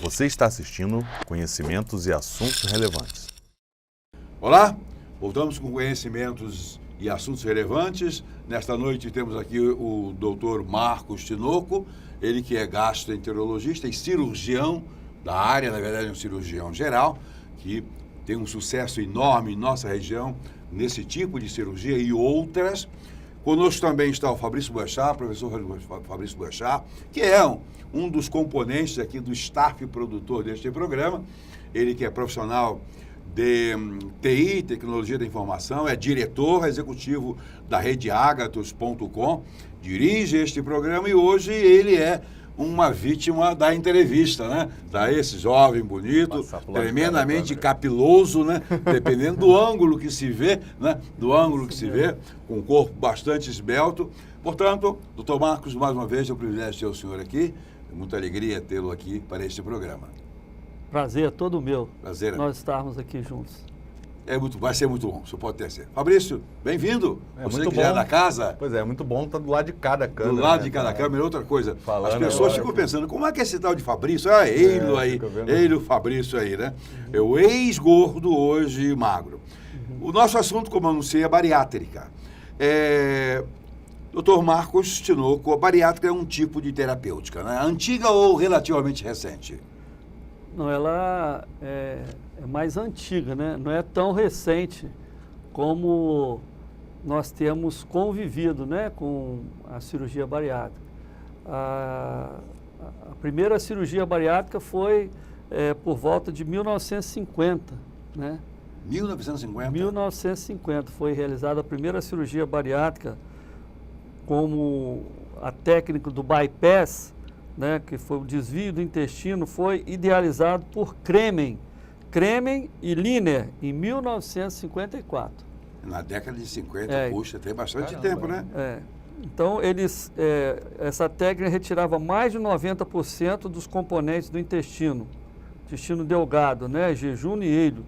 Você está assistindo Conhecimentos e Assuntos Relevantes. Olá, voltamos com conhecimentos e assuntos relevantes. Nesta noite temos aqui o Dr. Marcos Tinoco, ele que é gastroenterologista e cirurgião da área, na verdade é um cirurgião geral, que tem um sucesso enorme em nossa região nesse tipo de cirurgia e outras. Conosco também está o Fabrício Boechat, professor Fabrício Boechat, que é um dos componentes aqui do staff produtor deste programa. Ele que é profissional de TI, Tecnologia da Informação, é diretor executivo da rede Agathos.com, dirige este programa e hoje ele é uma vítima da entrevista, né? Da esse jovem bonito, tremendamente capiloso, né? Dependendo do ângulo que se vê, né? Do ângulo que se vê, com um corpo bastante esbelto. Portanto, doutor Marcos, mais uma vez é um privilégio ter o senhor aqui, é muita alegria tê-lo aqui para este programa. Prazer, todo meu. Prazer. Nós estarmos aqui juntos. Vai ser muito bom, você pode ter certeza. Fabrício, bem-vindo. Você muito que já é da casa. Pois é, muito bom estar do lado de cada câmera. Do lado de cada câmera, outra coisa. Falando as pessoas agora, ficam pensando, como é que é esse tal de Fabrício? Ah, ele aí, ele o Fabrício aí, né? É o ex-gordo, hoje magro. O nosso assunto, como eu anunciei, é bariátrica. Doutor Marcos Tinoco, a bariátrica é um tipo de terapêutica, né? Antiga ou relativamente recente? Não, ela é mais antiga, né? Não é tão recente como nós temos convivido, né, com a cirurgia bariátrica. A primeira cirurgia bariátrica foi por volta de 1950, né? 1950? 1950 foi realizada a primeira cirurgia bariátrica como a técnica do bypass, né, que foi o desvio do intestino, foi idealizado por Kremen e Liner em 1954. Na década de 50, puxa, tem bastante tempo, né? Então, essa técnica retirava mais de 90% dos componentes do intestino delgado, né, jejum e hélio,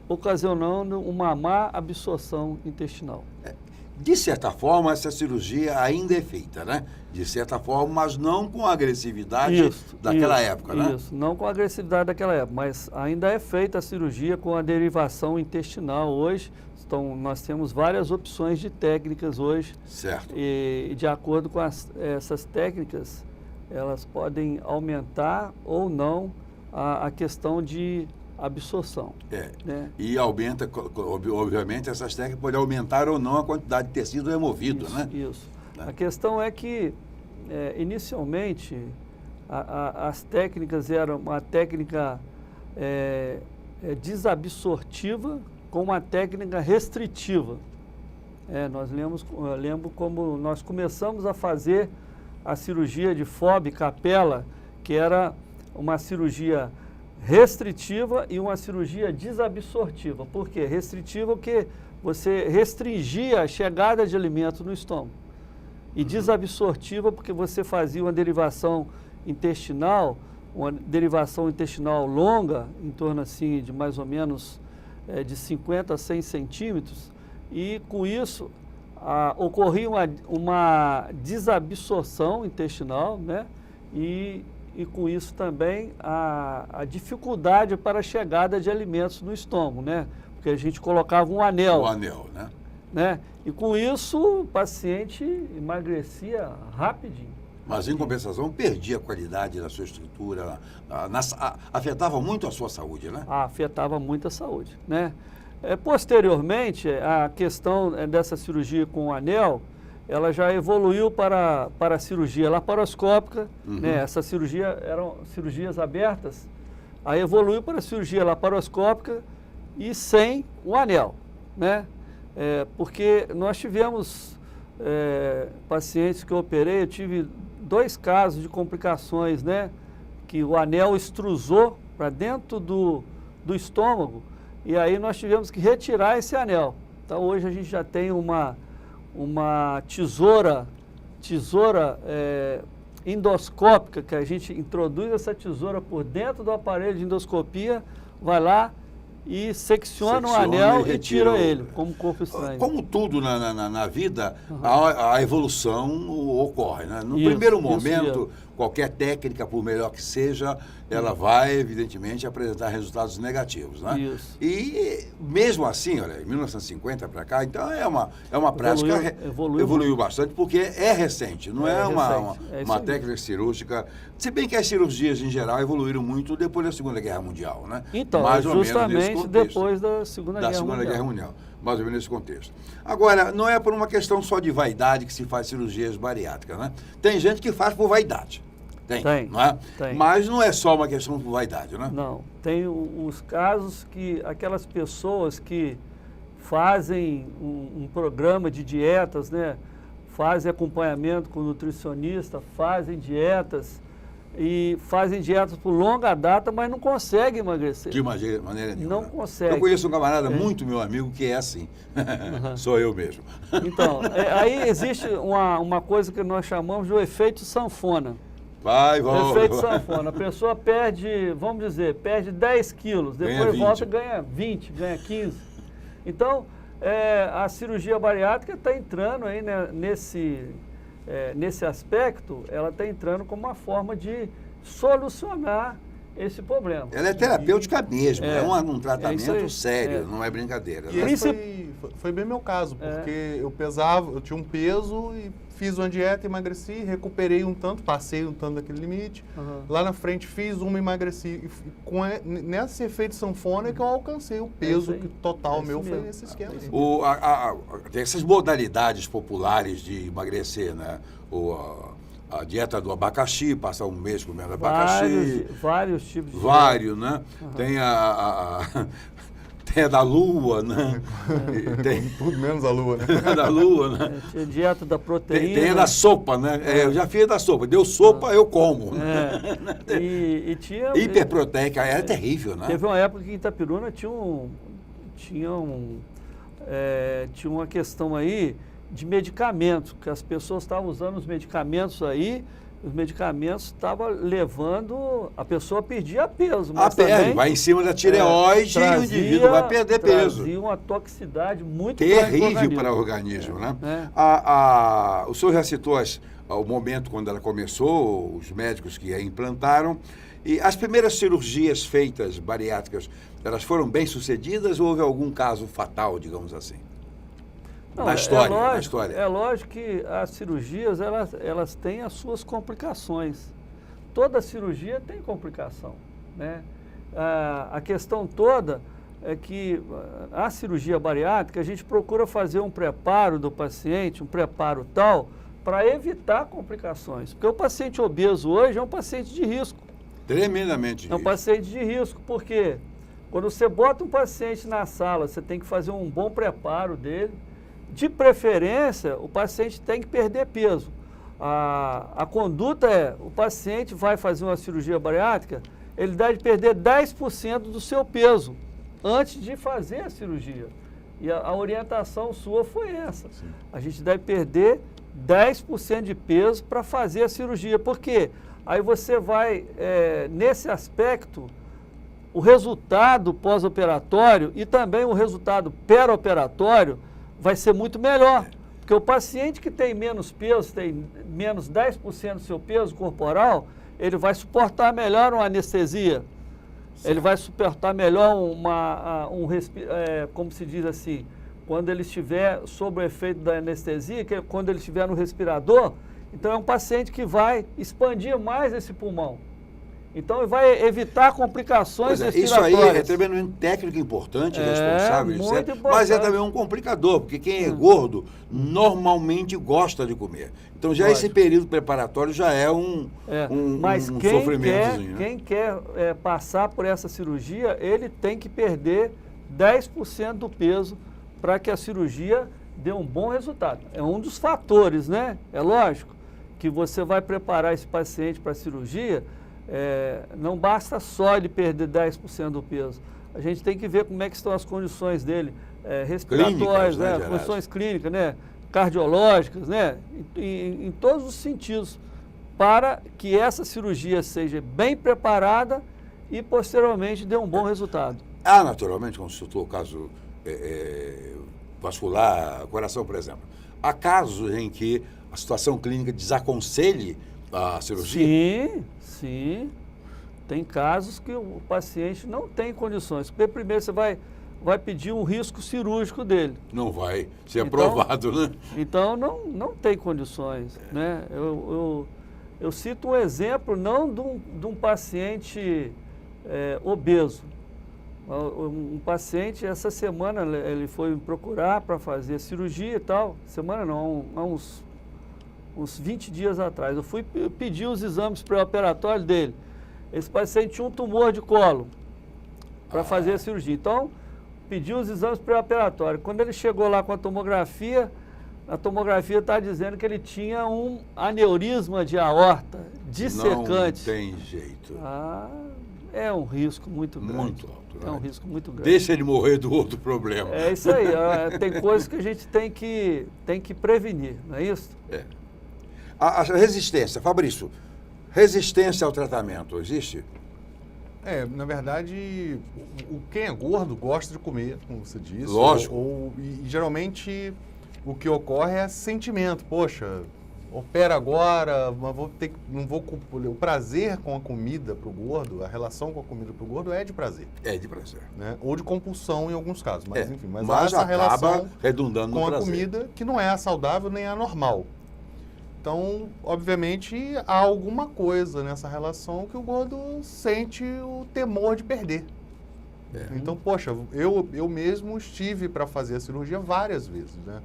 ocasionando uma má absorção intestinal. De certa forma, essa cirurgia ainda é feita, né? De certa forma, mas não com a agressividade daquela época, né? Isso, não com a agressividade daquela época, mas ainda é feita a cirurgia com a derivação intestinal hoje. Então, nós temos várias opções de técnicas hoje. Certo. E de acordo com essas técnicas, elas podem aumentar ou não a questão de absorção. Né? E aumenta, obviamente, essas técnicas podem aumentar ou não a quantidade de tecido removido, isso, né? Isso. Né? A questão é que, inicialmente, as técnicas eram uma técnica desabsortiva com uma técnica restritiva. Lembro como nós começamos a fazer a cirurgia de FOB Capella, que era uma cirurgia restritiva e uma cirurgia desabsortiva. Por quê? Restritiva porque você restringia a chegada de alimento no estômago. E desabsortiva porque você fazia uma derivação intestinal longa, em torno assim de mais ou menos de 50 a 100 centímetros, e com isso ocorria uma desabsorção intestinal, né? E com isso também a dificuldade para a chegada de alimentos no estômago, né? Porque a gente colocava um anel. Um anel, né? E com isso o paciente emagrecia rapidinho. Mas, em compensação, perdia a qualidade da sua estrutura, afetava muito a sua saúde, né? Afetava muito a saúde, né? Posteriormente, a questão dessa cirurgia com o anel, ela já evoluiu para a cirurgia laparoscópica, né? Essa cirurgia eram cirurgias abertas, aí evoluiu para a cirurgia laparoscópica e sem o anel, né? Porque nós tivemos pacientes que eu operei, eu tive 2 casos de complicações, né? Que o anel extrusou para dentro do estômago e aí nós tivemos que retirar esse anel. Então hoje a gente já tem uma tesoura endoscópica, que a gente introduz essa tesoura por dentro do aparelho de endoscopia, vai lá e secciona o anel e tira ele, como corpo estranho. Como tudo na vida, a evolução ocorre, né? No primeiro momento, qualquer técnica, por melhor que seja, ela vai, evidentemente, apresentar resultados negativos, né? Isso. E mesmo assim, olha, em 1950 para cá, então é uma prática evoluiu bastante, porque é recente, não é uma técnica cirúrgica, se bem que as cirurgias em geral evoluíram muito depois da Segunda Guerra Mundial, né? Então, mais ou menos nesse justamente contexto, depois da Segunda Guerra Mundial. Mais ou menos nesse contexto. Agora, não é por uma questão só de vaidade que se faz cirurgias bariátricas, né? Tem gente que faz por vaidade. Tem, não é? Tem. Mas não é só uma questão por vaidade, né? Não, tem os casos que aquelas pessoas que fazem um programa de dietas, né? Fazem acompanhamento com o nutricionista, fazem dietas por longa data, mas não conseguem emagrecer. De maneira nenhuma. Não consegue. Eu conheço um camarada muito meu amigo que é assim. Sou eu mesmo. Então, aí existe uma coisa que nós chamamos de o efeito sanfona. Vai, volta. Efeito sanfona. A pessoa perde, vamos dizer, perde 10 quilos, depois volta e ganha 20, ganha 15. Então, a cirurgia bariátrica está entrando aí, né, nesse aspecto, ela está entrando como uma forma de solucionar esse problema. Ela é terapêutica mesmo, é um tratamento sério, não é brincadeira. E esse foi bem meu caso, porque eu tinha um peso e fiz uma dieta, emagreci, recuperei um tanto, passei um tanto daquele limite. Lá na frente fiz uma, emagreci. E nesse efeito sanfona é que eu alcancei o peso total meu, foi nesse esquema. Tem essas modalidades populares de emagrecer, né? A dieta do abacaxi, passar um mês comendo abacaxi. Vários tipos de vários, né? Tem tem a da lua, né? Tem tudo menos a lua, né? Tem a da lua, né? Tinha dieta da proteína. Tem a da sopa, né? Eu já fiz da sopa. Deu sopa, eu como. E tinha... Hiperproteica, era terrível, né? Teve uma época que em Itapiruna tinha uma questão aí de medicamentos, que as pessoas estavam usando os medicamentos aí, os medicamentos estavam levando a pessoa a perder peso. Mas também, vai em cima da tireoide e o indivíduo vai perder peso. Trazia uma toxicidade muito terrível para o organismo, né? O senhor já citou o momento quando ela começou, os médicos que a implantaram, e as primeiras cirurgias feitas bariátricas, elas foram bem sucedidas ou houve algum caso fatal, digamos assim? Não, na história. É lógico que as cirurgias, elas têm as suas complicações. Toda cirurgia tem complicação, né? A questão toda é que a cirurgia bariátrica, a gente procura fazer um preparo do paciente, um preparo tal, para evitar complicações. Porque o paciente obeso hoje é um paciente de risco. Tremendamente. É um paciente de risco, porque quando você bota um paciente na sala, você tem que fazer um bom preparo dele. De preferência, o paciente tem que perder peso. A conduta o paciente vai fazer uma cirurgia bariátrica, ele deve perder 10% do seu peso antes de fazer a cirurgia. E a orientação sua foi essa. Sim. A gente deve perder 10% de peso para fazer a cirurgia. Por quê? Aí você vai, nesse aspecto, o resultado pós-operatório e também o resultado pré-operatório vai ser muito melhor, porque o paciente que tem menos peso, tem menos 10% do seu peso corporal, ele vai suportar melhor uma anestesia, ele vai suportar melhor como se diz assim, quando ele estiver sob o efeito da anestesia, que é quando ele estiver no respirador, então é um paciente que vai expandir mais esse pulmão. Então, vai evitar complicações respiratórias. Isso aí é tremendamente técnico importante, responsável, muito etc. importante. Mas é também um complicador, porque quem é gordo normalmente gosta de comer. Então, já esse período preparatório já é um sofrimentozinho. Quem quer passar por essa cirurgia, ele tem que perder 10% do peso para que a cirurgia dê um bom resultado. É um dos fatores, né? É lógico que você vai preparar esse paciente para a cirurgia. Não basta só ele perder 10% do peso. A gente tem que ver como é que estão as condições dele, respiratórias, clínicas, né, condições clínicas, né, cardiológicas, né, em todos os sentidos, para que essa cirurgia seja bem preparada e posteriormente dê um bom resultado. Naturalmente, como citou o caso vascular, coração, por exemplo, há casos em que a situação clínica desaconselhe a cirurgia? Sim, sim. Tem casos que o paciente não tem condições. Porque primeiro você vai pedir um risco cirúrgico dele. Não vai ser Então, aprovado, né? Então não tem condições, né? Eu cito um exemplo não de um paciente obeso. Um paciente, essa semana, ele foi me procurar para fazer cirurgia e tal. Semana não, há uns 20 dias atrás. Eu fui pedir os exames pré-operatórios dele. Esse paciente tinha um tumor de colo para fazer a cirurgia. Então, pediu os exames pré-operatórios. Quando ele chegou lá com a tomografia está dizendo que ele tinha um aneurisma de aorta dissecante. Não tem jeito. É um risco muito grande. Muito alto. É um risco muito grande. Deixa ele morrer do outro problema. É isso aí. Tem coisas que a gente tem que prevenir, não é isso? A resistência, Fabrício, resistência ao tratamento, existe? Na verdade, quem é gordo gosta de comer, como você disse. Lógico. E geralmente o que ocorre é sentimento. Poxa, opera agora, mas o prazer com a comida para o gordo, a relação com a comida para o gordo é de prazer. É de prazer. Né? Ou de compulsão em alguns casos. Mas enfim, mas há essa relação redundando com no a prazer. comida que não é a saudável nem a normal. Então, obviamente, há alguma coisa nessa relação que o gordo sente o temor de perder. Então, poxa, eu mesmo estive para fazer a cirurgia várias vezes, né?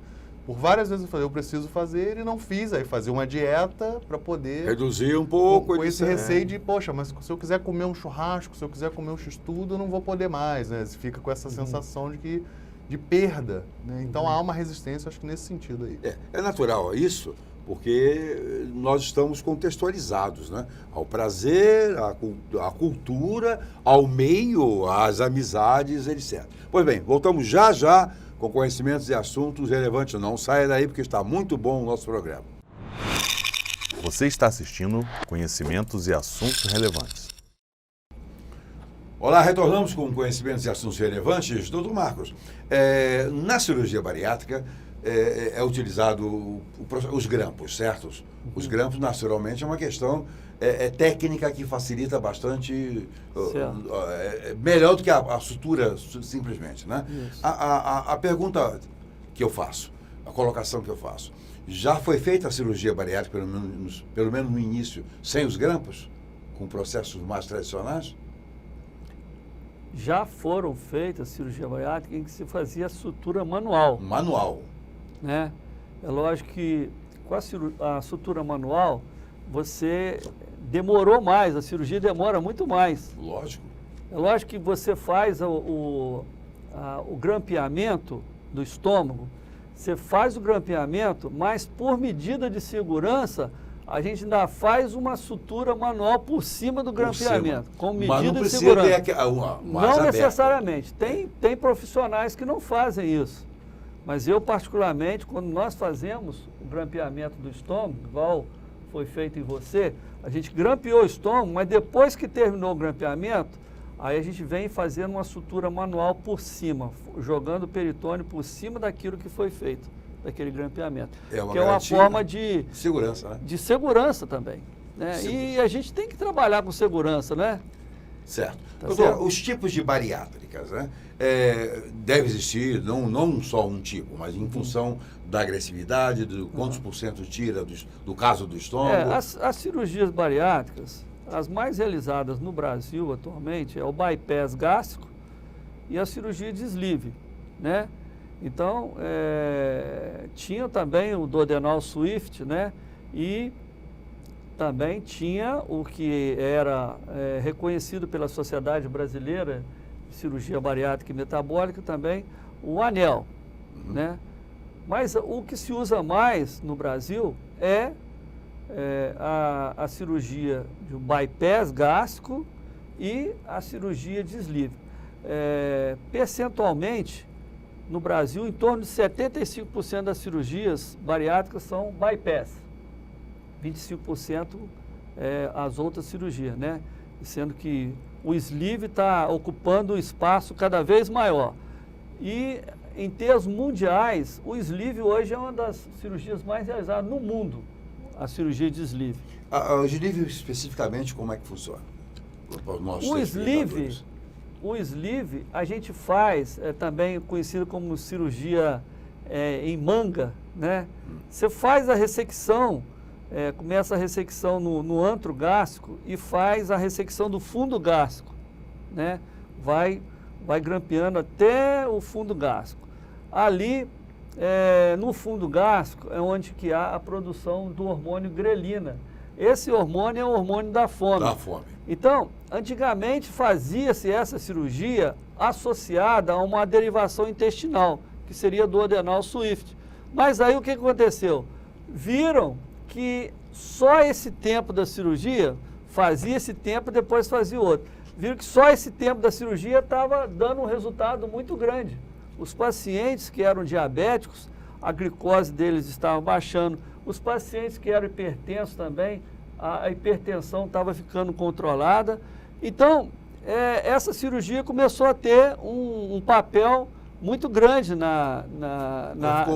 Por várias vezes eu falei, eu preciso fazer e não fiz. Aí fazer uma dieta para poder... reduzir um pouco. Com esse receio de, poxa, mas se eu quiser comer um churrasco, se eu quiser comer um x-tudo, eu não vou poder mais, né? Você fica com essa sensação de perda, né? Então há uma resistência, acho que nesse sentido aí. É natural isso, porque nós estamos contextualizados, né? Ao prazer, à cultura, ao meio, às amizades, etc. Pois bem, voltamos já com conhecimentos e assuntos relevantes. Não saia daí, porque está muito bom o nosso programa. Você está assistindo Conhecimentos e Assuntos Relevantes. Olá, retornamos com conhecimentos e assuntos relevantes. Doutor Marcos, na cirurgia bariátrica é utilizado os grampos, certo? Os grampos, naturalmente, é uma questão técnica que facilita bastante, melhor do que a sutura, simplesmente, né? A pergunta que eu faço, a colocação que eu faço, já foi feita a cirurgia bariátrica, pelo menos no início, sem os grampos, com processos mais tradicionais? Já foram feitas cirurgia bariátrica em que se fazia sutura manual. Manual. Né? É lógico que com a sutura manual, você demorou mais, a cirurgia demora muito mais. Lógico. É lógico que você faz o grampeamento do estômago, você faz o grampeamento, mas por medida de segurança, a gente ainda faz uma sutura manual por cima do grampeamento, com medida de segurança. Não necessariamente. Tem profissionais que não fazem isso. Mas eu, particularmente, quando nós fazemos o grampeamento do estômago, igual foi feito em você, a gente grampeou o estômago, mas depois que terminou o grampeamento, aí a gente vem fazendo uma sutura manual por cima, jogando o peritônio por cima daquilo que foi feito, daquele grampeamento. Que é uma forma de segurança, né? De segurança também. Né? E a gente tem que trabalhar com segurança, né? Certo. Tá Doutor, certo? os tipos de bariátricas, né? Deve existir, não só um tipo, mas em função da agressividade, do quantos por cento tira do caso do estômago. As cirurgias bariátricas, as mais realizadas no Brasil atualmente é o bypass gástrico e a cirurgia de sleeve, né? Então, tinha também o duodenal swift, né? E também tinha o que era reconhecido pela Sociedade Brasileira de Cirurgia Bariátrica e Metabólica também, o anel, né? Mas o que se usa mais no Brasil é a cirurgia de bypass gástrico e a cirurgia de sleeve. Percentualmente, no Brasil, em torno de 75% das cirurgias bariátricas são bypass. 25% as outras cirurgias, né? Sendo que o sleeve está ocupando um espaço cada vez maior. E, em termos mundiais, o sleeve hoje é uma das cirurgias mais realizadas no mundo, a cirurgia de sleeve. O sleeve, especificamente, como é que funciona? Para os nossos telespectadores. O sleeve a gente faz, também conhecido como cirurgia em manga, né? Você faz a ressecção, começa a ressecção no antro gástrico e faz a ressecção do fundo gástrico, né? Vai grampeando até o fundo gástrico. Ali, no fundo gástrico, é onde que há a produção do hormônio grelina. Esse hormônio é o hormônio da fome. Da fome. Então, antigamente fazia-se essa cirurgia associada a uma derivação intestinal, que seria do adenal swift. Mas aí o que aconteceu? Viram que só esse tempo da cirurgia, fazia esse tempo, depois fazia outro. Viram que só esse tempo da cirurgia estava dando um resultado muito grande. Os pacientes que eram diabéticos, a glicose deles estava baixando. Os pacientes que eram hipertensos também, a hipertensão estava ficando controlada. Então, essa cirurgia começou a ter um papel muito grande na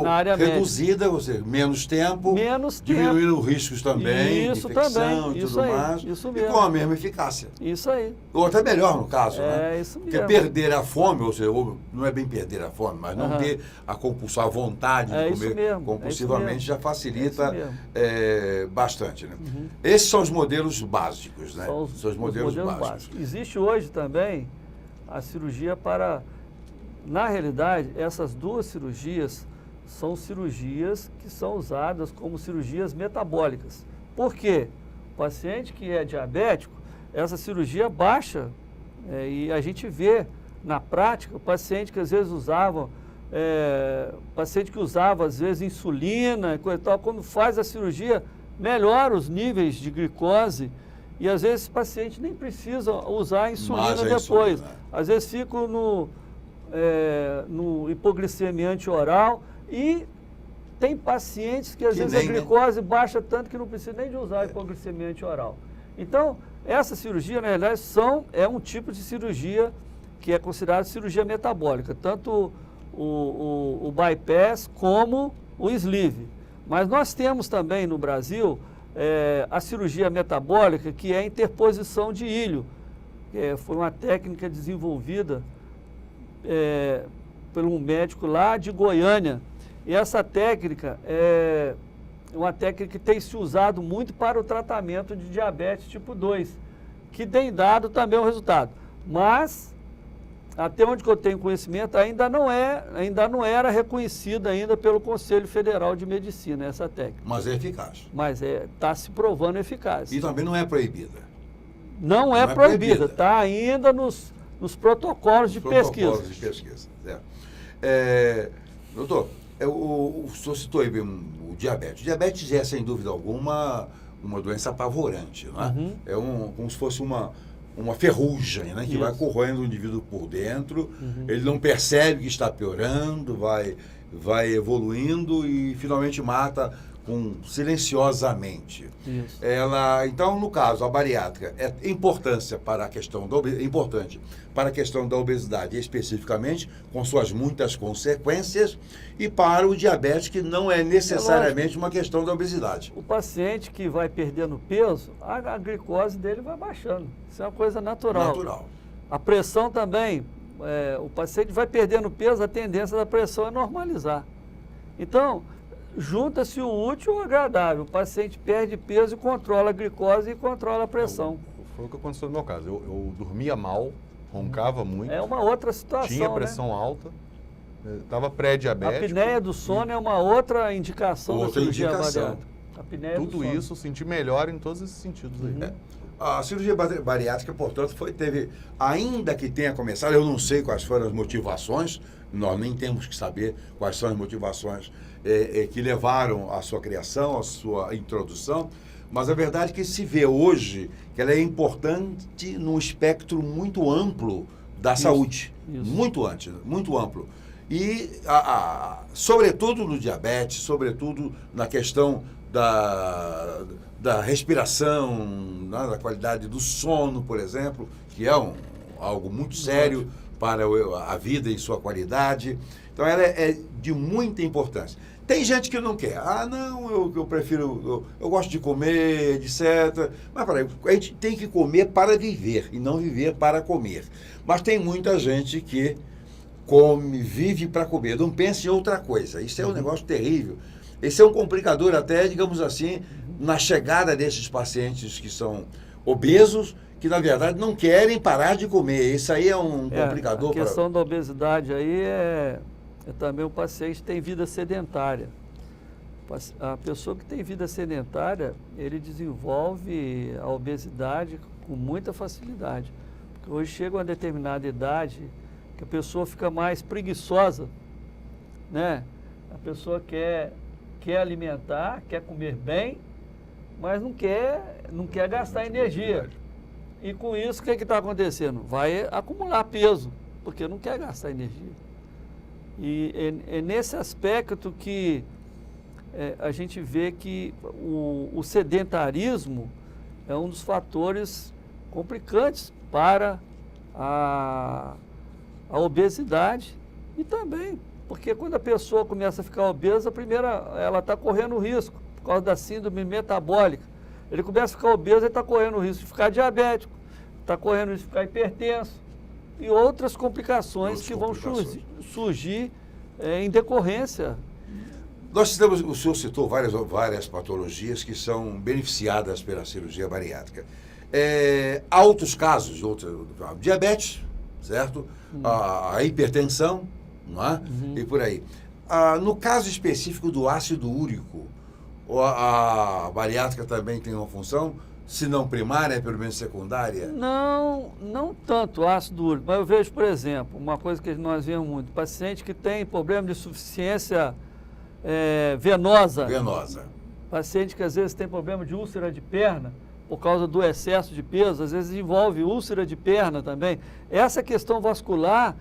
área médica. Reduzida, ou seja, menos tempo, diminuindo riscos também, isso de infecção também, e isso tudo aí, mais, isso e mesmo. com a mesma eficácia. Isso aí. Ou até melhor, no caso, né? Isso Porque mesmo. perder a fome, ou seja, não é bem perder a fome, mas não ter a compulsão, a vontade de isso comer mesmo, compulsivamente já facilita bastante, né? Esses são os modelos básicos, né? São os modelos básicos. Existe hoje também a cirurgia para... Na realidade, essas duas cirurgias são cirurgias que são usadas como cirurgias metabólicas. Por quê? O paciente que é diabético, essa cirurgia baixa, e a gente vê na prática o paciente que às vezes usava, às vezes insulina e coisa e tal, quando faz a cirurgia, melhora os níveis de glicose e às vezes esse paciente nem precisa usar a insulina depois. Às vezes fica no hipoglicemia antioral e tem pacientes que às vezes a glicose baixa tanto que não precisa nem de usar a hipoglicemia antioral. Então, essa cirurgia, na realidade, é um tipo de cirurgia que é considerada cirurgia metabólica, tanto o bypass como o sleeve. Mas nós temos também no Brasil a cirurgia metabólica, que é a interposição de ilho. Foi uma técnica desenvolvida por um médico lá de Goiânia. E essa técnica é uma técnica que tem se usado muito para o tratamento de diabetes tipo 2, que tem dado também o resultado. Mas, até onde que eu tenho conhecimento, ainda não era reconhecida ainda pelo Conselho Federal de Medicina, essa técnica. Mas é eficaz. Mas está se provando eficaz. E também não é proibida. Não é proibida, está ainda nos protocolos de pesquisa. Protocolos de pesquisa, doutor, o senhor citou aí o diabetes. O diabetes é, sem dúvida alguma, uma doença apavorante, não é? É como se fosse uma ferrugem, né, que vai corroendo o indivíduo por dentro, ele não percebe que está piorando, vai evoluindo e finalmente mata silenciosamente. Isso. Então, no caso, a bariátrica é importante para a questão da obesidade, especificamente, com suas muitas consequências, e para o diabetes, que não é necessariamente uma questão da obesidade. O paciente que vai perdendo peso, a glicose dele vai baixando. Isso é uma coisa natural. A pressão também, o paciente vai perdendo peso, a tendência da pressão é normalizar. Então, junta-se o útil ao agradável. O paciente perde peso e controla a glicose e controla a pressão. Foi o que aconteceu no meu caso. Eu dormia mal, roncava muito. É uma outra situação, tinha pressão alta, estava pré-diabético. A apneia do sono é uma outra indicação da cirurgia bariátrica. Tudo isso, senti melhor em todos esses sentidos aí. A cirurgia bariátrica, portanto, teve, ainda que tenha começado, eu não sei quais foram as motivações, nós nem temos que saber quais são as motivações que levaram à sua criação, à sua introdução, mas a verdade é que se vê hoje que ela é importante num espectro muito amplo da saúde, muito amplo. E, sobretudo no diabetes, sobretudo na questão da respiração, né, da qualidade do sono, por exemplo, que é algo muito sério para a vida e sua qualidade. Então, ela é de muita importância. Tem gente que não quer. Ah, não, eu prefiro, eu gosto de comer, etc. Mas peraí, a gente tem que comer para viver e não viver para comer. Mas tem muita gente que come, vive para comer, não pensa em outra coisa. Isso é um negócio terrível. Esse é um complicador até, digamos assim, na chegada desses pacientes que são obesos, que na verdade não querem parar de comer. Isso aí é um complicador. A questão da obesidade aí é também o paciente tem vida sedentária. A pessoa que tem vida sedentária, ele desenvolve a obesidade com muita facilidade. Porque hoje chega uma determinada idade que a pessoa fica mais preguiçosa, né? A pessoa quer alimentar, quer comer bem, mas não quer gastar energia. E com isso, o que está acontecendo? Vai acumular peso, porque não quer gastar energia. E é nesse aspecto que a gente vê que o sedentarismo é um dos fatores complicantes para a obesidade e também, porque quando a pessoa começa a ficar obesa, ela está correndo risco, por causa da síndrome metabólica. Ele começa a ficar obeso, ele está correndo o risco de ficar diabético, está correndo o risco de ficar hipertenso e outras complicações que vão surgir em decorrência. Nós temos, o senhor citou várias patologias que são beneficiadas pela cirurgia bariátrica. Há outros casos, diabetes, certo? A hipertensão, não é? E por aí. No caso específico do ácido úrico, a bariátrica também tem uma função? Se não primária, pelo menos secundária? Não tanto ácido úrico, mas eu vejo, por exemplo, uma coisa que nós vemos muito, paciente que tem problema de insuficiência venosa. Paciente que às vezes tem problema de úlcera de perna, por causa do excesso de peso, às vezes envolve úlcera de perna também. Essa questão vascular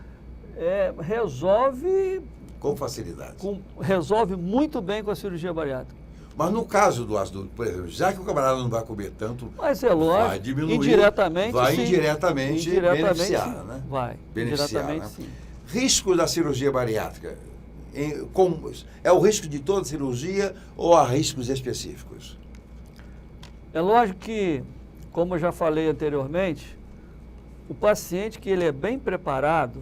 resolve... Com facilidade. Resolve muito bem com a cirurgia bariátrica. Mas no caso do ácido, por exemplo, já que o camarada não vai comer tanto, mas é lógico, vai diminuir, indiretamente, vai sim. indiretamente beneficiar, sim. Né? Vai, beneficiar, indiretamente, né? sim. Risco da cirurgia bariátrica, é o risco de toda cirurgia ou há riscos específicos? É lógico que, como eu já falei anteriormente, o paciente que ele é bem preparado,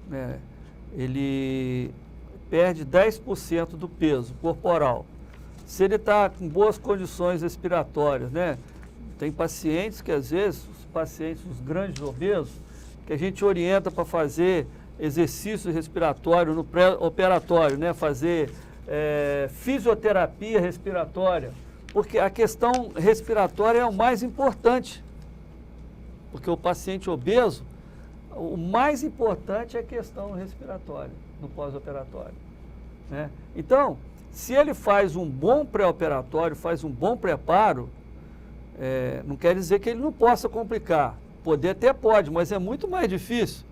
né, ele perde 10% do peso corporal. Se ele está com boas condições respiratórias, né? Tem pacientes que às vezes, os grandes obesos, que a gente orienta para fazer exercício respiratório no pré-operatório, né? Fazer fisioterapia respiratória, porque a questão respiratória é o mais importante. Porque o paciente obeso, o mais importante é a questão respiratória no pós-operatório, né? Então, se ele faz um bom pré-operatório, faz um bom preparo, não quer dizer que ele não possa complicar. Poder até pode, mas é muito mais difícil.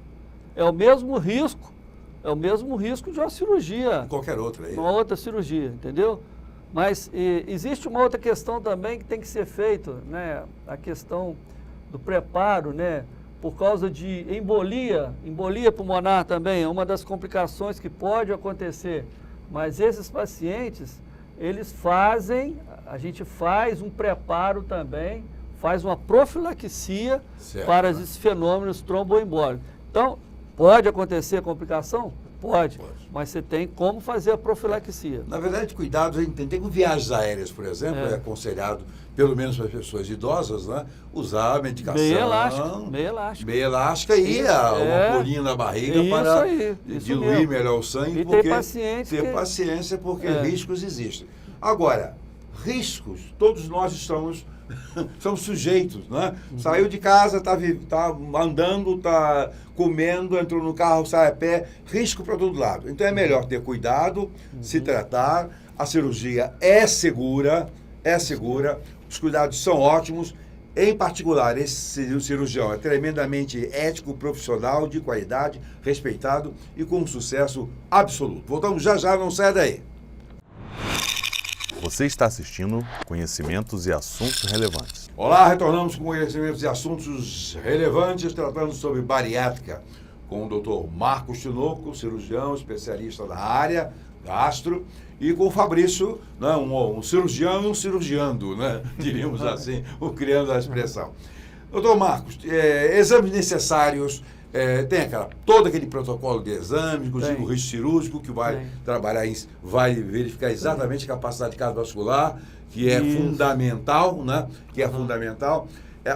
É o mesmo risco de uma cirurgia. Qualquer outra aí. Uma outra cirurgia, entendeu? Mas existe uma outra questão também que tem que ser feita, né? A questão do preparo, né? Por causa de embolia pulmonar também é uma das complicações que pode acontecer. Mas esses pacientes, a gente faz um preparo também, faz uma profilaxia para esses fenômenos tromboembólicos. Então, pode acontecer complicação? Pode, mas você tem como fazer a profilaxia. Na verdade, cuidados, a gente tem com viagens aéreas, por exemplo, é aconselhado, pelo menos para as pessoas idosas, né, usar a medicação. Meia elástica e uma bolinha na barriga para diluir melhor o sangue. E ter paciência, porque riscos existem. Agora, riscos, todos nós somos sujeitos, né? Saiu de casa, tá andando, tá comendo, entrou no carro, sai a pé, risco para todo lado. Então é melhor ter cuidado, se tratar. A cirurgia é segura, os cuidados são ótimos. Em particular, esse cirurgião é tremendamente ético, profissional, de qualidade, respeitado e com um sucesso absoluto. Voltamos já, não saia daí. Você está assistindo Conhecimentos e Assuntos Relevantes. Olá, retornamos com conhecimentos e assuntos relevantes, tratando sobre bariátrica, com o Dr. Marcos Tinoco, cirurgião, especialista da área, gastro, e com o Fabrício, né, um cirurgião e um cirurgiando, né, diríamos assim, criando a expressão. Doutor Marcos, exames necessários, tem todo aquele protocolo de exame, inclusive o risco cirúrgico, que vai trabalhar, vai verificar exatamente a capacidade cardiovascular, que é fundamental, né? Que é fundamental.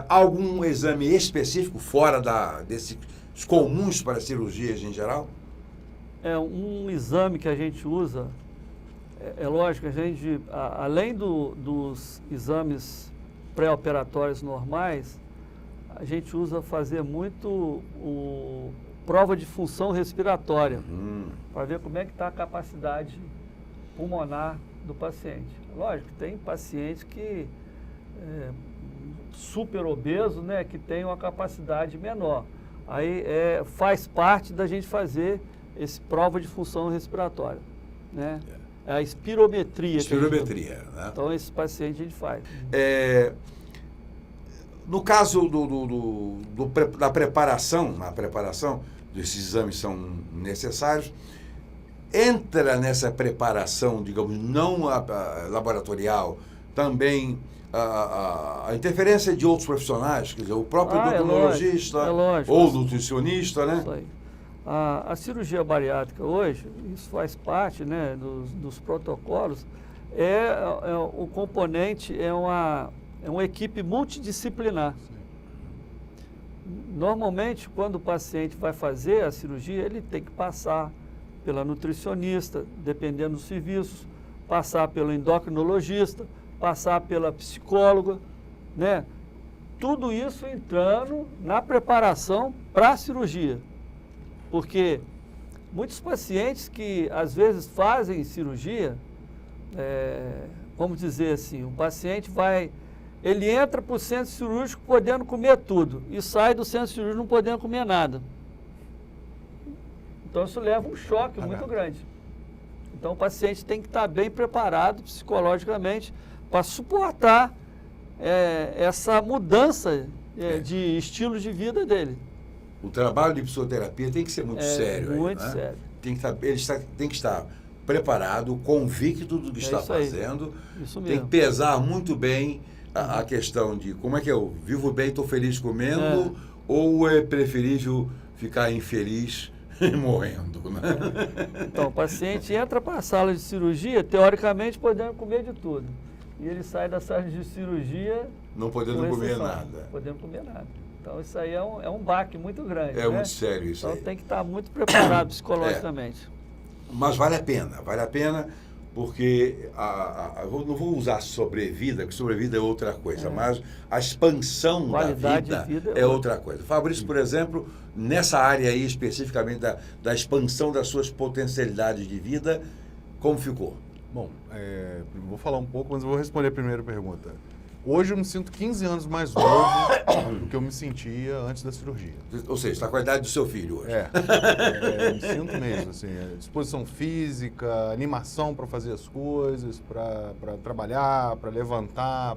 Algum exame específico fora desses comuns para cirurgias em geral? Um exame que a gente usa, lógico, a gente, além dos exames pré-operatórios normais, a gente usa fazer muito prova de função respiratória, para ver como é que está a capacidade pulmonar do paciente. Lógico, tem pacientes que super obeso, né, que tem uma capacidade menor. Aí faz parte da gente fazer esse prova de função respiratória, né? É a espirometria. Espirometria, né? Então, esse paciente a gente faz. No caso da preparação, esses exames são necessários, entra nessa preparação, digamos, não laboratorial, também a interferência de outros profissionais, quer dizer, o próprio endocrinologista ou nutricionista, né? Isso aí. A cirurgia bariátrica hoje, isso faz parte, né, dos protocolos, o componente é uma equipe multidisciplinar. Normalmente, quando o paciente vai fazer a cirurgia, ele tem que passar pela nutricionista, dependendo dos serviços, passar pelo endocrinologista, passar pela psicóloga, né? Tudo isso entrando na preparação para a cirurgia. Porque muitos pacientes que às vezes fazem cirurgia, vamos dizer assim, o paciente ele entra para o centro cirúrgico podendo comer tudo e sai do centro cirúrgico não podendo comer nada. Então isso leva um choque muito grande. Então o paciente tem que estar bem preparado psicologicamente para suportar essa mudança de estilo de vida dele. O trabalho de psicoterapia tem que ser muito sério. Muito né? sério. Ele tem que estar preparado, convicto do que está fazendo. Isso tem mesmo. que pesar muito bem a questão de como é que eu vivo bem, estou feliz comendo, ou é preferível ficar infeliz morrendo. Né? Então, o paciente entra para a sala de cirurgia, teoricamente, podendo comer de tudo. E ele sai da sala de cirurgia... Não podendo comer nada. Podendo comer nada. Então, isso aí é um baque muito grande. É muito sério isso aí. Então, tem que estar muito preparado psicologicamente. Mas vale a pena, porque eu não vou usar sobrevida, porque sobrevida é outra coisa, mas a expansão da vida é outra coisa. Fabrício, por exemplo, nessa área aí especificamente da expansão das suas potencialidades de vida, como ficou? Bom, vou falar um pouco, mas eu vou responder a primeira pergunta. Hoje eu me sinto 15 anos mais novo do que eu me sentia antes da cirurgia. Ou seja, está com a idade do seu filho hoje. Me sinto mesmo, assim, disposição física, animação para fazer as coisas, para trabalhar, para levantar,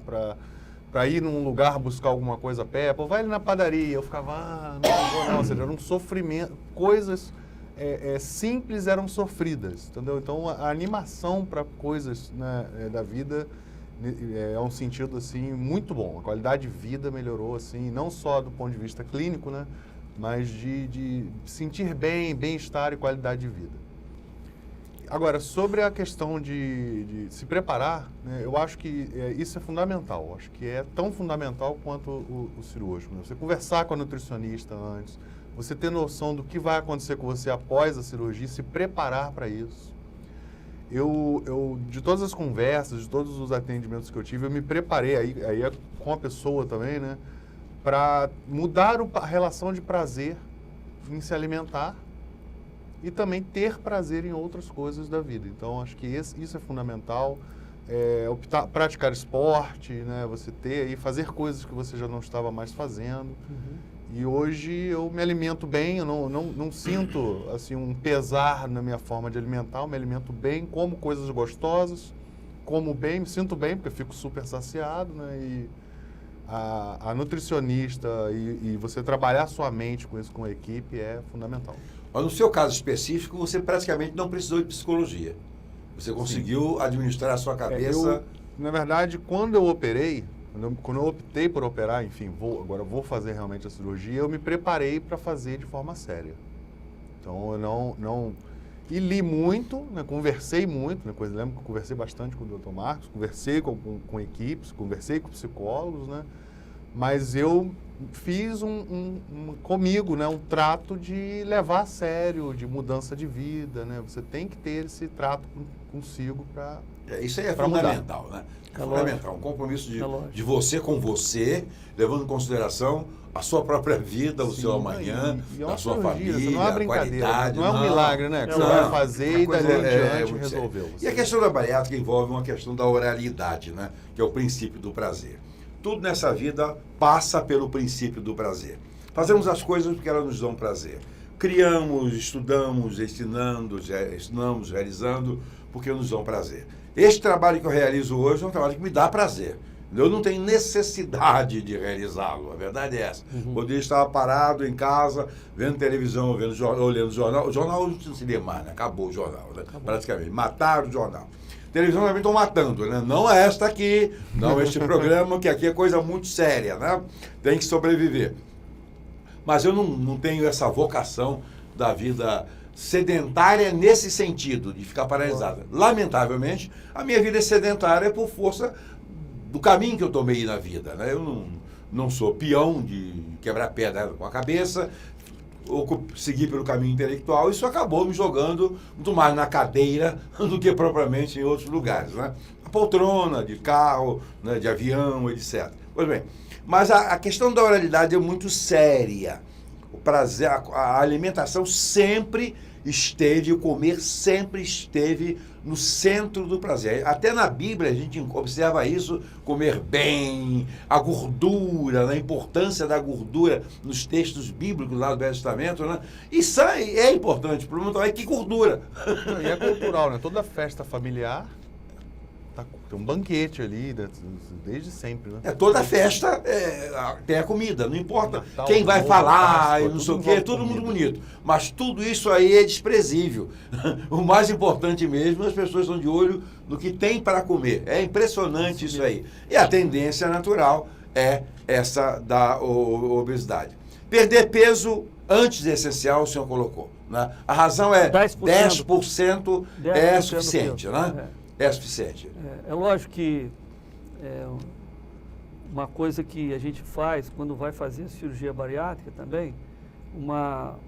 para ir num lugar buscar alguma coisa a pé. Pô, vai ali na padaria. Eu ficava, não vou não. Ou seja, era um sofrimento, coisas simples eram sofridas, entendeu? Então, a animação para coisas, né, da vida... é um sentido assim muito bom. A qualidade de vida melhorou assim, não só do ponto de vista clínico, né, mas de sentir bem-estar e qualidade de vida. Agora, sobre a questão de se preparar, né, eu acho que isso é fundamental. Eu acho que é tão fundamental quanto o cirúrgico, né? Você conversar com a nutricionista antes, você ter noção do que vai acontecer com você após a cirurgia, se preparar para isso. Eu, de todas as conversas, de todos os atendimentos que eu tive, eu me preparei, aí com a pessoa também, né, para mudar a relação de prazer em se alimentar e também ter prazer em outras coisas da vida. Então, acho que isso é fundamental. Praticar esporte, né, você fazer coisas que você já não estava mais fazendo. E hoje eu me alimento bem, eu não sinto assim, um pesar na minha forma de alimentar, eu me alimento bem, como coisas gostosas, como bem, me sinto bem, porque eu fico super saciado, né? E a nutricionista e você trabalhar sua mente com isso, com a equipe, é fundamental. Mas no seu caso específico, você praticamente não precisou de psicologia. Você conseguiu administrar a sua cabeça. Na verdade, quando eu operei, quando eu optei por operar, enfim, agora vou fazer realmente a cirurgia, eu me preparei para fazer de forma séria. Então, eu não e li muito, né, conversei muito, né, lembro que eu conversei bastante com o Dr. Marcos, conversei com equipes, conversei com psicólogos, né, mas eu fiz comigo, né, um trato de levar a sério, de mudança de vida, né, você tem que ter esse trato consigo para isso aí é fundamental, né? É fundamental, um compromisso de você com você, levando em consideração a sua própria vida, o seu amanhã, a sua família, não é a qualidade. Não é um milagre, né? Que você vai fazer e dali em diante resolveu. E a questão da bariátrica envolve uma questão da oralidade, né? Que é o princípio do prazer. Tudo nessa vida passa pelo princípio do prazer. Fazemos as coisas porque elas nos dão prazer. Criamos, estudamos, ensinamos, realizando, porque nos dão prazer. Este trabalho que eu realizo hoje é um trabalho que me dá prazer. Eu não tenho necessidade de realizá-lo, a verdade é essa. Poderia estar parado em casa, vendo televisão, olhando jornal. O jornal hoje não se lê mais, né? Acabou o jornal, né? Praticamente. Mataram o jornal. Televisão também estão matando, né? Não esta aqui, não este programa, que aqui é coisa muito séria, né? Tem que sobreviver. Mas eu não tenho essa vocação da vida sedentária nesse sentido, de ficar paralisada. Lamentavelmente, a minha vida é sedentária por força do caminho que eu tomei na vida, né? Eu não sou peão de quebrar pedra com a cabeça, ou seguir pelo caminho intelectual. Isso acabou me jogando muito mais na cadeira do que propriamente em outros lugares, né? A poltrona, de carro, né, de avião, etc. Pois bem, mas a questão da oralidade é muito séria. O prazer, a alimentação sempre esteve, o comer sempre esteve no centro do prazer. Até na Bíblia a gente observa isso, comer bem, a gordura, a importância da gordura nos textos bíblicos lá do Velho Testamento, né? Isso é importante, o problema é que gordura. E é cultural, né? Toda festa familiar tem um banquete ali, desde sempre, né? Toda festa tem a comida, não importa Natal, quem vai falar, Páscoa, não sei o quê, todo mundo bonito. Mas tudo isso aí é desprezível. O mais importante mesmo, as pessoas estão de olho no que tem para comer. É impressionante isso aí. E a tendência natural é essa da obesidade. Perder peso antes é essencial, o senhor colocou, né? A razão é 10% é suficiente, né? É suficiente. É lógico que uma coisa que a gente faz quando vai fazer cirurgia bariátrica também, uma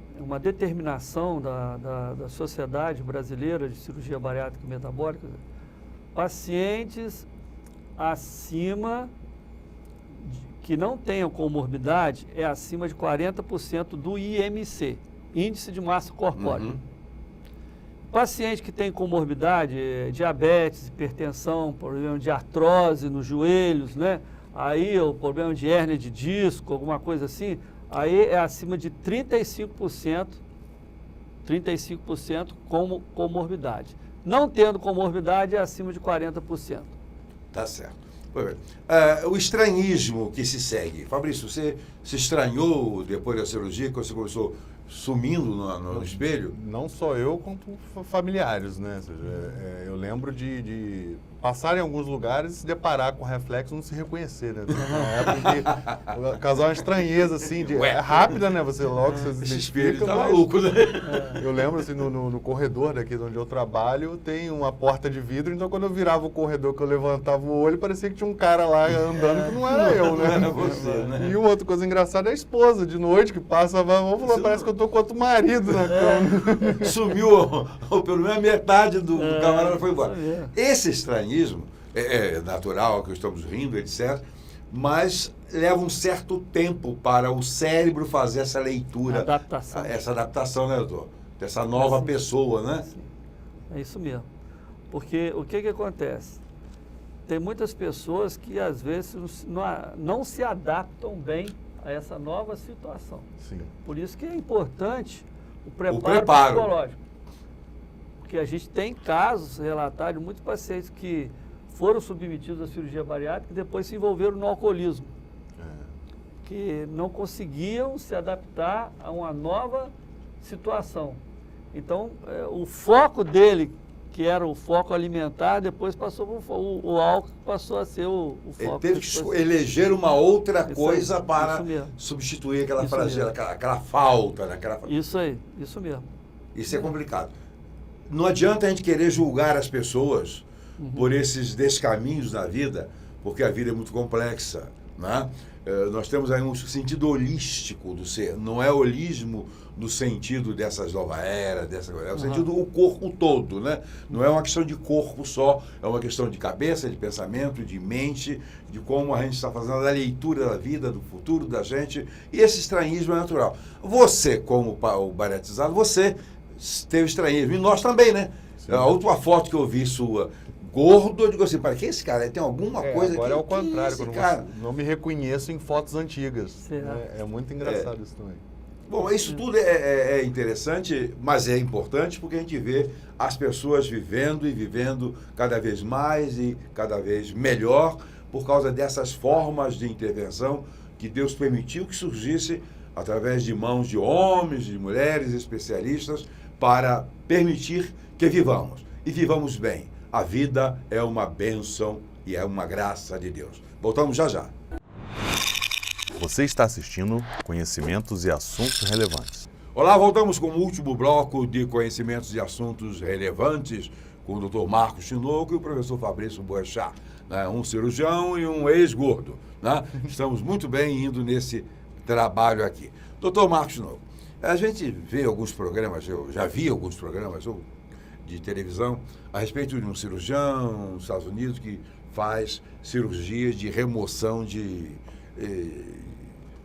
determinação da Sociedade Brasileira de Cirurgia Bariátrica e Metabólica, pacientes acima, que não tenham comorbidade, é acima de 40% do IMC, Índice de Massa Corpórea. Paciente que tem comorbidade, diabetes, hipertensão, problema de artrose nos joelhos, né? Aí o problema de hérnia de disco, alguma coisa assim, aí é acima de 35% como comorbidade. Não tendo comorbidade é acima de 40%. Tá certo. O estranhismo que se segue. Fabrício, você se estranhou depois da cirurgia, que você começou sumindo no espelho? Não só eu, quanto familiares, né? Ou seja, eu lembro de passar em alguns lugares e se deparar com reflexo e não se reconhecer, né? Na época que causar uma estranheza, assim, é rápida, né? Você logo se identifica, tá maluco, né? Eu lembro, assim, no corredor daqui onde eu trabalho, tem uma porta de vidro, então quando eu virava o corredor, que eu levantava o olho, parecia que tinha um cara lá andando que não era eu, né? Não era você, né? E uma outra coisa engraçada é a esposa, de noite, que passa, parece que eu tô com outro marido na cama. Sumiu, ou pelo menos metade do camarada foi embora. Esse estranhismo é natural, que estamos rindo, etc., mas leva um certo tempo para o cérebro fazer essa leitura, essa adaptação, né, doutor? Dessa nova pessoa, né? É isso mesmo. Porque o que acontece? Tem muitas pessoas que às vezes não se adaptam bem a essa nova situação. Sim. Por isso que é importante o preparo psicológico. Porque a gente tem casos relatados de muitos pacientes que foram submetidos à cirurgia bariátrica e depois se envolveram no alcoolismo. Que não conseguiam se adaptar a uma nova situação. Então, o foco dele que era o foco alimentar, depois passou para o álcool, passou a ser o foco. Ele teve que eleger uma outra coisa aí, para substituir aquela fragilidade, aquela falta, né? Isso aí, isso mesmo. Isso é complicado. Não adianta a gente querer julgar as pessoas por esses descaminhos na vida, porque a vida é muito complexa, né? Nós temos aí um sentido holístico do ser, não é holismo no sentido dessas nova era, é o sentido do corpo todo, né? Não é uma questão de corpo só, é uma questão de cabeça, de pensamento, de mente, de como a gente está fazendo a leitura da vida, do futuro da gente, e esse estranhismo é natural. Você, como o bariatrizado, você teve estranhismo, e nós também, né? Sim. A última foto que eu vi sua, gordo, eu digo assim, para que esse cara? Tem alguma coisa agora que... é o contrário, quando cara? não me reconheço em fotos antigas. É muito engraçado isso também. Bom, isso tudo é interessante, mas é importante porque a gente vê as pessoas vivendo e vivendo cada vez mais e cada vez melhor por causa dessas formas de intervenção que Deus permitiu que surgisse através de mãos de homens, de mulheres especialistas para permitir que vivamos e vivamos bem. A vida é uma bênção e é uma graça de Deus. Voltamos já já. Você está assistindo Conhecimentos e Assuntos Relevantes. Olá, voltamos com o último bloco de Conhecimentos e Assuntos Relevantes com o Dr. Marcos Tinoco e o professor Fabrício Boechat, né? Um cirurgião e um ex-gordo, né? Estamos muito bem indo nesse trabalho aqui. Dr. Marcos Tinoco, a gente vê alguns programas, eu já vi alguns programas de televisão a respeito de um cirurgião nos Estados Unidos que faz cirurgia de remoção de...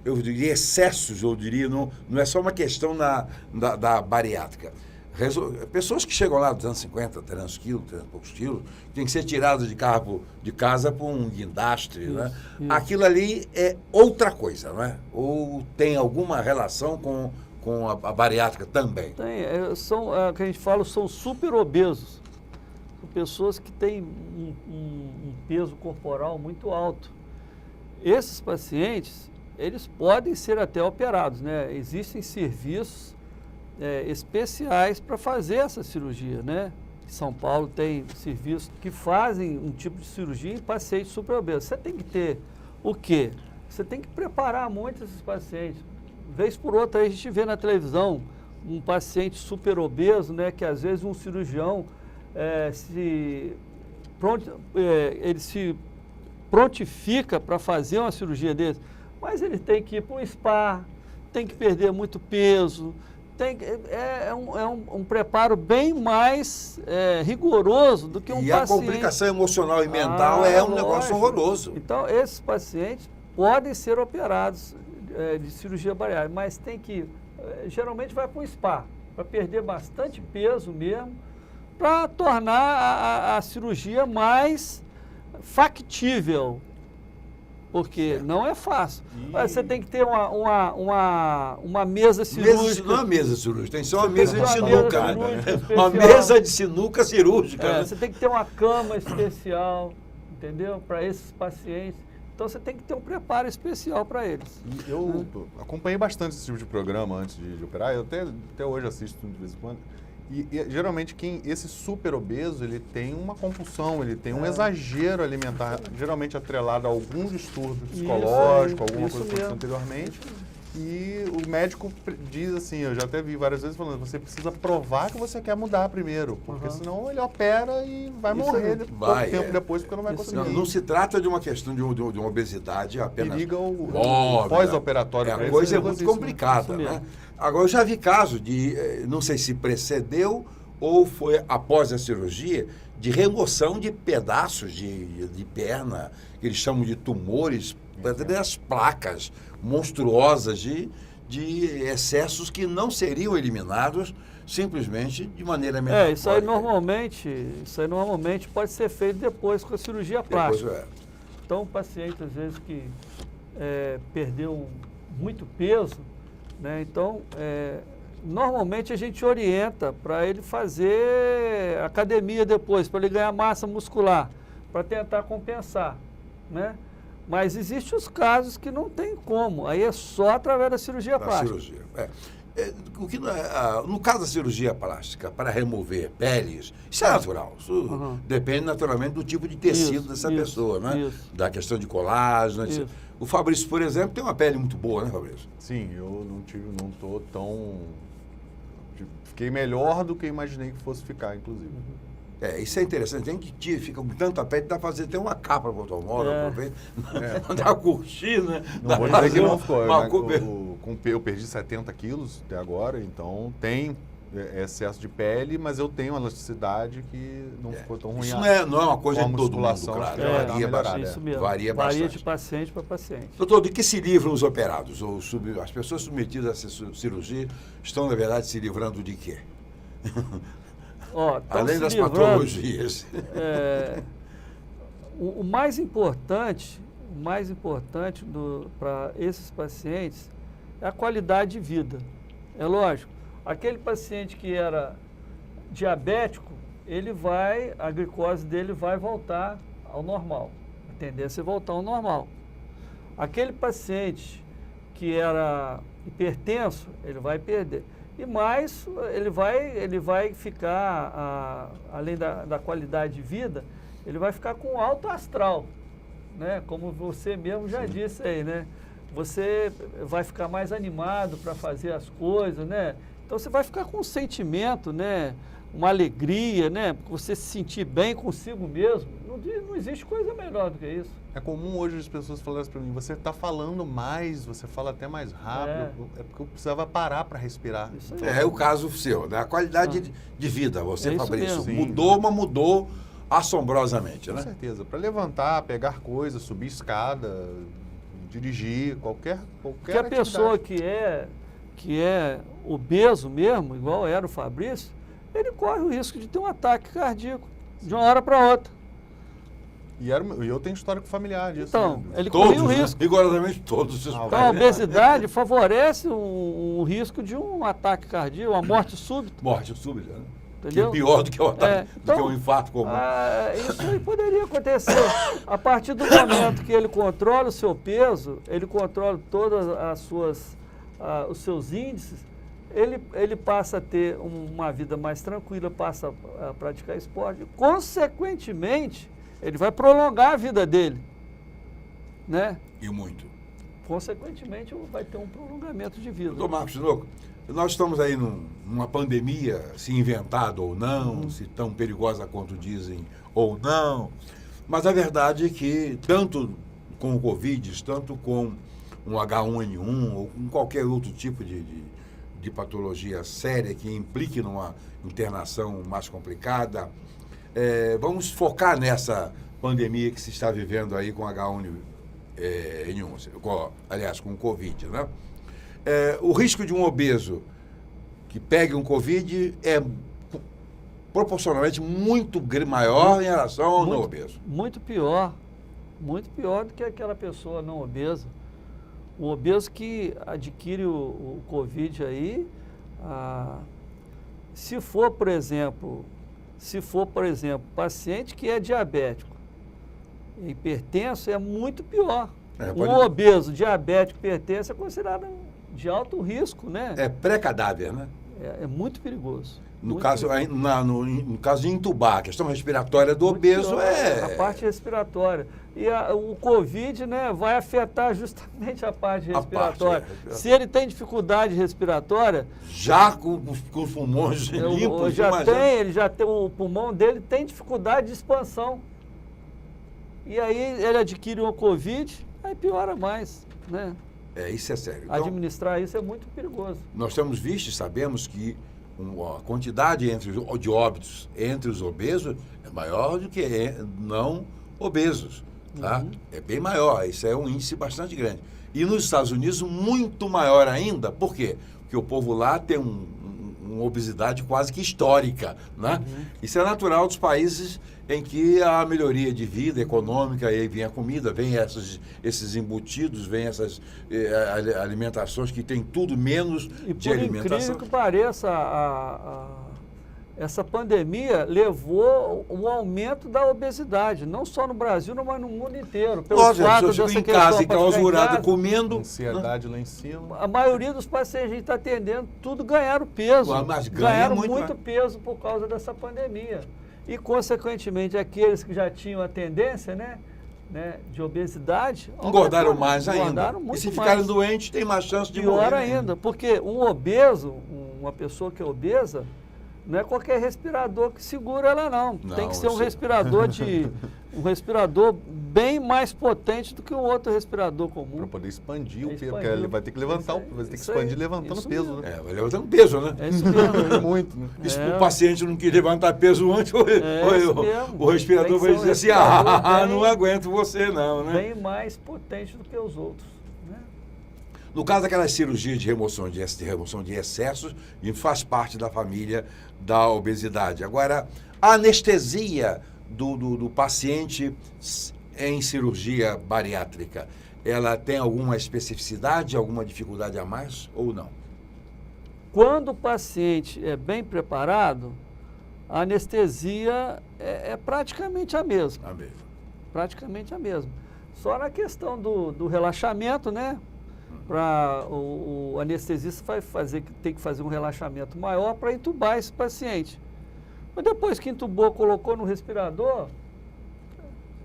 eu diria excessos, eu diria, não é só uma questão da bariátrica. Pessoas que chegam lá dos anos 50, 300 quilos, 300 e poucos quilos, tem que ser tiradas de casa por um guindastre, né? Aquilo ali é outra coisa, não é? Ou tem alguma relação com a bariátrica também? Tem, que a gente fala, são super obesos. São pessoas que têm um peso corporal muito alto. Esses pacientes, eles podem ser até operados, né? Existem serviços especiais para fazer essa cirurgia, né? São Paulo tem serviços que fazem um tipo de cirurgia em pacientes superobesos. Você tem que ter o quê? Você tem que preparar muito esses pacientes. Vez por outra, a gente vê na televisão um paciente superobeso, né? Que às vezes um cirurgião ele se prontifica para fazer uma cirurgia desse, mas ele tem que ir para um spa, tem que perder muito peso, é um preparo bem mais rigoroso do que um paciente. E a complicação emocional e mental é um negócio horroroso. Então, esses pacientes podem ser operados de cirurgia bariátrica, mas tem que, geralmente vai para um spa, para perder bastante peso mesmo, para tornar a cirurgia mais factível, porque não é fácil. Você tem que ter uma mesa cirúrgica. Não é uma mesa cirúrgica, tem só uma mesa de sinuca. Uma mesa de sinuca cirúrgica. Você tem que ter uma cama especial, entendeu? Para esses pacientes. Então você tem que ter um preparo especial para eles. E eu acompanhei bastante esse tipo de programa antes de operar, eu até hoje assisto de vez em quando. E geralmente esse super obeso, ele tem uma compulsão, ele tem um exagero alimentar, geralmente atrelado a algum distúrbio psicológico, alguma coisa que aconteceu anteriormente. E o médico diz assim, eu já até vi várias vezes falando, você precisa provar que você quer mudar primeiro, porque senão ele opera e vai morrer pouco tempo depois, porque não vai conseguir. Não se trata de uma questão de uma obesidade apenas. Periga o pós-operatório. A coisa é muito complicada, né? Agora, eu já vi caso de, não sei se precedeu ou foi após a cirurgia, de remoção de pedaços de perna, que eles chamam de tumores, das placas monstruosas de excessos que não seriam eliminados simplesmente de maneira metafórica. Isso aí normalmente pode ser feito depois com a cirurgia plástica. Então, o paciente, às vezes, que perdeu muito peso, né? Então, normalmente a gente orienta para ele fazer academia depois, para ele ganhar massa muscular, para tentar compensar, né? Mas existem os casos que não tem como, aí é só através da cirurgia plástica. No caso da cirurgia plástica, para remover peles, isso é natural. Isso depende naturalmente do tipo de tecido dessa pessoa, né? Isso. Da questão de colágeno, etc. Isso. O Fabrício, por exemplo, tem uma pele muito boa, né, Fabrício? Sim, eu não tô tão... Fiquei melhor do que imaginei que fosse ficar, inclusive. Isso é interessante. Tem que fica com tanta pele, dá pra fazer até uma capa para o automóvel, dá uma cortina. Não vou dizer que não ficou. Uma Eu perdi 70 quilos até agora, então tem excesso de pele, mas eu tenho elasticidade que não ficou tão ruim. Isso não é uma coisa de todo mundo, claro. Varia bastante. Isso mesmo. Varia bastante. De paciente para paciente. Doutor, de que se livram os operados? As pessoas submetidas a essa cirurgia estão, na verdade, se livrando de quê? Além das patologias. O mais importante para esses pacientes é a qualidade de vida. É lógico, aquele paciente que era diabético, a glicose dele vai voltar ao normal. A tendência é voltar ao normal. Aquele paciente que era hipertenso, ele vai perder. E mais, ele vai ficar, além da qualidade de vida, ele vai ficar com alto astral, né? Como você mesmo já disse aí, né? Você vai ficar mais animado para fazer as coisas, né? Então você vai ficar com um sentimento, né? Uma alegria, né? Você se sentir bem consigo mesmo. Não existe coisa melhor do que isso. É comum hoje as pessoas falarem para mim, você está falando mais, você fala até mais rápido. É porque eu precisava parar para respirar. É o caso seu, né? A qualidade de vida, você, Fabrício, mesmo. mudou, mas mudou assombrosamente, né? Com certeza. Para levantar, pegar coisas, subir escada, dirigir, qualquer Porque a pessoa que é obeso mesmo, igual era o Fabrício, ele corre o risco de ter um ataque cardíaco de uma hora para outra. E eu tenho histórico familiar disso. Então, né? ele corria o Todos, risco. rigorosamente todos. Então, a obesidade favorece o risco de um ataque cardíaco, uma morte súbita. Morte súbita, né? Entendeu? Que é pior do que o ataque, então, do que um infarto comum. Isso aí poderia acontecer. A partir do momento que ele controla o seu peso, ele controla todas os seus índices, ele passa a ter uma vida mais tranquila, passa a praticar esporte. Consequentemente, ele vai prolongar a vida dele, né? E muito. Consequentemente, vai ter um prolongamento de vida. Doutor Marcos Tinoco, nós estamos aí numa pandemia, se inventada ou não, se tão perigosa quanto dizem ou não, mas a verdade é que, tanto com o Covid, tanto com um H1N1 ou com qualquer outro tipo de patologia séria que implique numa internação mais complicada, vamos focar nessa pandemia que se está vivendo aí com H1N1, aliás, com o Covid, né? O risco de um obeso que pegue um Covid é proporcionalmente muito maior em relação ao não obeso. Muito pior do que aquela pessoa não obesa. O obeso que adquire o Covid aí, se for, por exemplo, paciente que é diabético, hipertenso, é muito pior. Um obeso, diabético, hipertenso é considerado de alto risco, né? É pré-cadáver, né? É muito perigoso. No caso de intubar, a questão respiratória do obeso a parte respiratória. E o Covid, né, vai afetar justamente a parte respiratória. Se ele tem dificuldade respiratória... Já com os pulmões limpos, o pulmão dele tem dificuldade de expansão. E aí ele adquire uma Covid, aí piora mais, né? Isso é sério. Então, administrar isso é muito perigoso. Nós temos visto e sabemos que a quantidade de óbitos entre os obesos é maior do que não obesos. Tá? É bem maior, isso é um índice bastante grande. E nos Estados Unidos, muito maior ainda. Por quê? Porque o povo lá tem uma obesidade quase que histórica. Né? Isso é natural dos países em que a melhoria de vida econômica, aí vem a comida, vem esses embutidos, vem essas alimentações que tem tudo menos de alimentação. Por incrível que pareça, essa pandemia levou o aumento da obesidade, não só no Brasil, mas no mundo inteiro. Pelo Lógico, fato a pessoa dessa chega em casa, questão pra ficar em enclausurada, casa, comendo. Ansiedade lá em cima. a maioria dos pacientes que a gente está atendendo, tudo ganharam peso. Mas ganha ganharam muito, muito né? peso por causa dessa pandemia. E, consequentemente, aqueles que já tinham a tendência, né, de obesidade... Engordaram aumentaram, mais ainda. engordaram muito E se ficarem mais. doentes, tem mais chance de morrer. Pior ainda, porque um obeso, uma pessoa que é obesa, não é qualquer respirador que segura ela não. Não, Tem que ser um eu sei. respirador um respirador bem mais potente do que um outro respirador comum. Para poder expandir o peso, Expandir. porque ele vai ter que levantar, vai ter que Isso aí, expandir levantando isso peso, mesmo. né? Vai levantando peso, né? É isso mesmo. Muito, né? E se É. o paciente não quis levantar peso antes, isso mesmo. o respirador Tem que vai ser um dizer assim, respirador não aguento você não, né? bem mais potente do que os outros. Né? No caso daquelas cirurgias de remoção de excessos, e faz parte da família da obesidade. Agora, a anestesia do paciente em cirurgia bariátrica, ela tem alguma especificidade, alguma dificuldade a mais ou não? Quando o paciente é bem preparado, a anestesia é praticamente a mesma. A mesma. Praticamente a mesma. Só na questão do relaxamento, né? Para o anestesista tem que fazer um relaxamento maior para entubar esse paciente. Mas depois que entubou, colocou no respirador,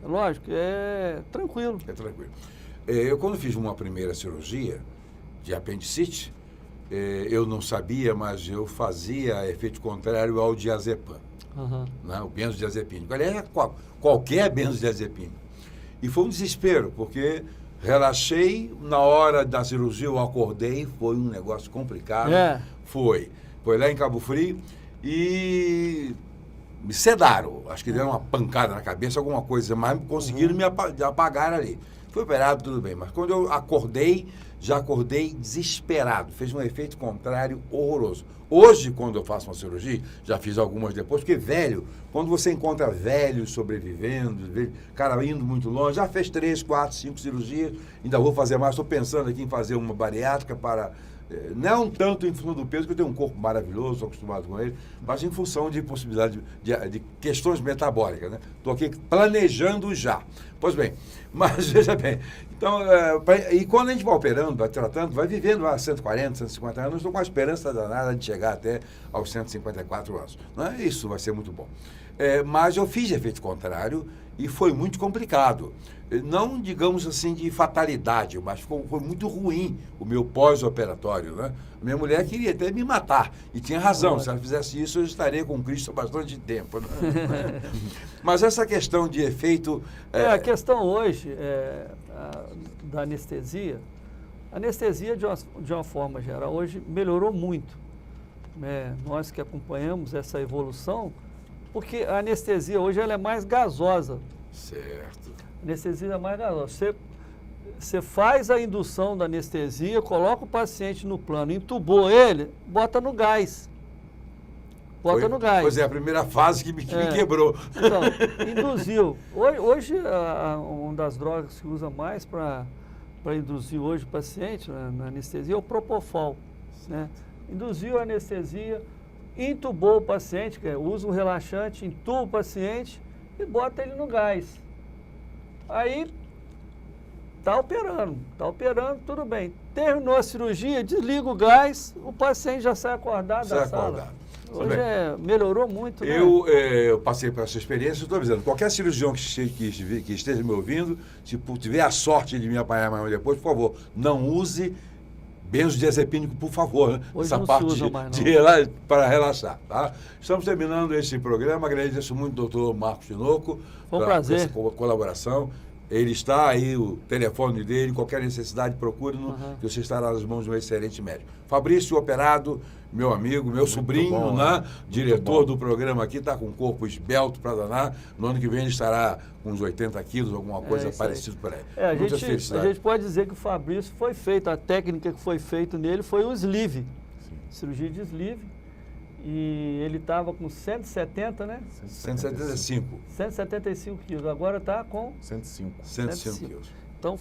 lógico, é tranquilo. É tranquilo. Eu, quando fiz uma primeira cirurgia de apendicite, eu não sabia, mas eu fazia efeito contrário ao diazepam, né? O benzodiazepínico. Aliás, qualquer benzodiazepínico. E foi um desespero, porque relaxei, na hora da cirurgia eu acordei, foi um negócio complicado. Foi lá em Cabo Frio e me sedaram. Acho que deram uma pancada na cabeça, alguma coisa, mas conseguiram me apagar ali. Fui operado, tudo bem, mas quando eu acordei, já acordei desesperado. Fez um efeito contrário horroroso. Hoje, quando eu faço uma cirurgia, já fiz algumas depois, porque velho, quando você encontra velhos sobrevivendo, cara indo muito longe, já fez 3, 4, 5 cirurgias, ainda vou fazer mais, estou pensando aqui em fazer uma bariátrica para... Não tanto em função do peso, que eu tenho um corpo maravilhoso, estou acostumado com ele, mas em função de possibilidade de questões metabólicas, né? Estou aqui planejando já. Pois bem, mas veja bem, então, e quando a gente vai operando, vai tratando, vai vivendo há 140, 150 anos, estou com a esperança danada de chegar até aos 154 anos. Né? Isso vai ser muito bom. Mas eu fiz efeito contrário e foi muito complicado. Não, digamos assim, de fatalidade, mas foi muito ruim o meu pós-operatório, né? Minha mulher queria até me matar, e tinha razão, se ela fizesse isso, eu estaria com Cristo há bastante tempo. Né? Mas essa questão de efeito... A questão hoje da anestesia, a anestesia, de uma forma geral, hoje melhorou muito. Né? Nós que acompanhamos essa evolução, porque a anestesia hoje ela é mais gasosa. Certo. Anestesia é mais gasosa. Você faz a indução da anestesia, coloca o paciente no plano, entubou ele, bota no gás. Bota no gás. Pois é, a primeira fase que me quebrou. Então, induziu. Hoje, uma das drogas que usa mais para induzir hoje o paciente na anestesia é o Propofol. Né? Induziu a anestesia, entubou o paciente, usa um relaxante, entuba o paciente e bota ele no gás. Aí, tá operando, tudo bem. Terminou a cirurgia, desliga o gás, o paciente já sai acordado da sala. Hoje melhorou muito, né? Eu passei por essa experiência, estou avisando, qualquer cirurgião que esteja me ouvindo, se tiver a sorte de me apanhar amanhã depois, por favor, não use benzodiazepínico, por favor, né? Hoje essa não parte se usa mais, para relaxar, tá? Estamos terminando esse programa, agradeço muito ao doutor Marcos Tinoco. Foi um prazer. Essa colaboração. Ele está aí, o telefone dele, qualquer necessidade, procure-no, que você estará nas mãos de um excelente médico. Fabrício Operado, meu amigo, meu sobrinho, bom, né? Diretor do programa aqui, está com um corpo esbelto para danar. No ano que vem ele estará com uns 80 quilos, alguma coisa parecida por aí. A gente pode dizer que o Fabrício foi feito, a técnica que foi feita nele foi o sleeve, cirurgia de sleeve. E ele estava com 170, né? 175. 175 quilos. Agora está com 105. 105 quilos. Então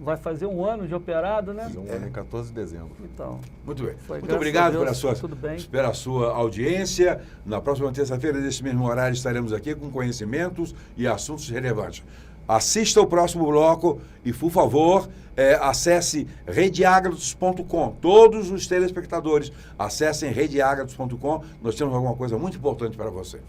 vai fazer 1 ano de operado, né? Fazer 1 ano em 14 de dezembro. Então, Muito bem. Foi, Muito graças obrigado a Deus, tudo bem. pela sua audiência. Na próxima terça-feira, nesse mesmo horário, estaremos aqui com conhecimentos e assuntos relevantes. Assista o próximo bloco e, por favor, acesse redeagrados.com. Todos os telespectadores acessem redeagrados.com. Nós temos alguma coisa muito importante para você.